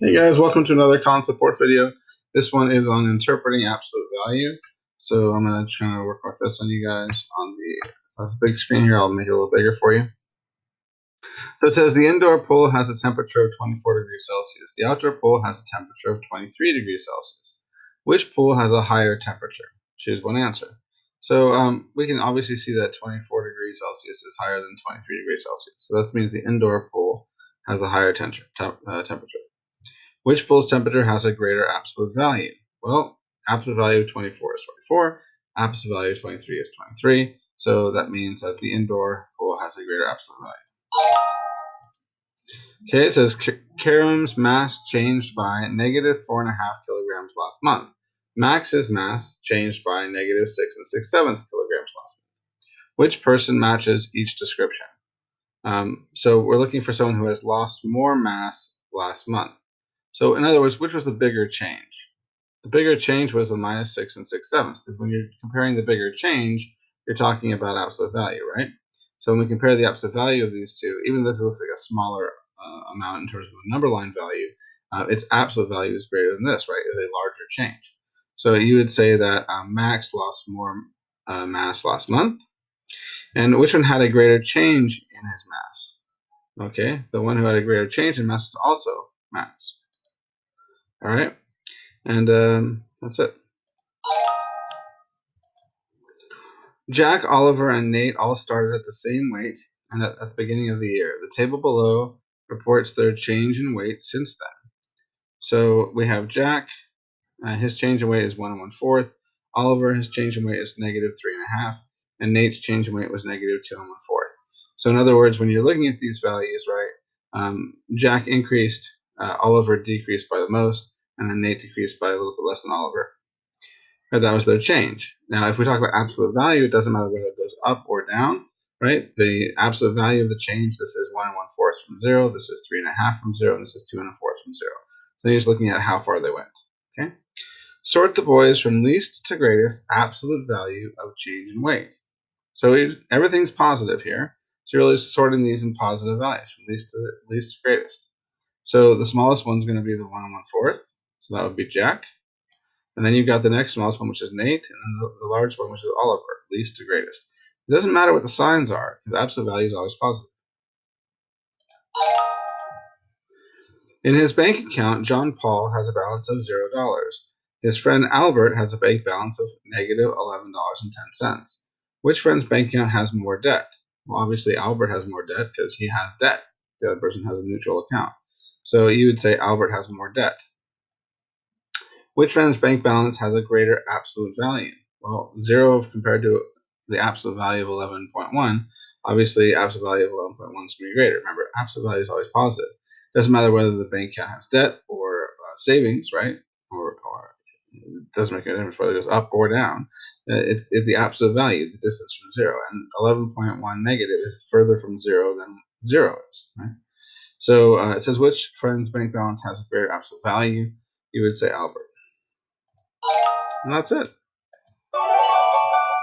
Hey guys, welcome to another Colin support video. This one is on interpreting absolute value. So I'm going to try to work with this on you guys on the big screen here. I'll make it a little bigger for you. So it says the indoor pool has a temperature of 24 degrees Celsius. The outdoor pool has a temperature of 23 degrees Celsius. Which pool has a higher temperature? Choose one answer. So we can obviously see that 24 degrees Celsius is higher than 23 degrees Celsius. So that means the indoor pool has a higher temperature. Which pool's temperature has a greater absolute value? Well, absolute value of 24 is 24. Absolute value of 23 is 23. So that means that the indoor pool has a greater absolute value. Okay, it says Karim's mass changed by negative 4.5 kilograms last month. Max's mass changed by negative 6 6/7 kilograms last month. Which person matches each description? So we're looking for someone who has lost more mass last month. So in other words, which was the bigger change? The bigger change was the minus 6 6/7, because when you're comparing the bigger change, you're talking about absolute value, right? So when we compare the absolute value of these two, even though this looks like a smaller amount in terms of the number line value, its absolute value is greater than this, right? It's a larger change. So you would say that Max lost more mass last month. And which one had a greater change in his mass? Okay, the one who had a greater change in mass was also Max. All right, and that's it. Jack, Oliver, and Nate all started at the same weight and at the beginning of the year. The table below reports their change in weight since then. So we have Jack, his change in weight is 1 1/4. Oliver, his change in weight is negative 3.5, and Nate's change in weight was negative 2 1/4. So in other words, when you're looking at these values, right, Jack increased, Oliver decreased by the most, and then Nate decreased by a little bit less than Oliver. That was their change. Now, if we talk about absolute value, it doesn't matter whether it goes up or down, right? The absolute value of the change, this is 1 1/4 from 0, this is 3.5 from 0, and this is 2 1/4 from 0. So you're just looking at how far they went, okay? Sort the boys from least to greatest absolute value of change in weight. So everything's positive here. So you're really sorting these in positive values from least to greatest. So the smallest one's going to be the 1 1/4. So that would be Jack. And then you've got the next smallest one, which is Nate, and then the largest one, which is Oliver, least to greatest. It doesn't matter what the signs are, because absolute value is always positive. In his bank account, John Paul has a balance of $0. His friend Albert has a bank balance of negative $11.10. Which friend's bank account has more debt? Well, obviously Albert has more debt because he has debt. The other person has a neutral account. So you would say Albert has more debt. Which friend's bank balance has a greater absolute value? Well, 0 compared to the absolute value of 11.1. Obviously, absolute value of 11.1 is going to be greater. Remember, absolute value is always positive. It doesn't matter whether the bank account has debt or savings, right? Or it doesn't make a difference whether it goes up or down. It's the absolute value, the distance from 0. And 11.1 negative is further from 0 than 0 is, right? So it says which friend's bank balance has a greater absolute value? You would say Albert. And that's it.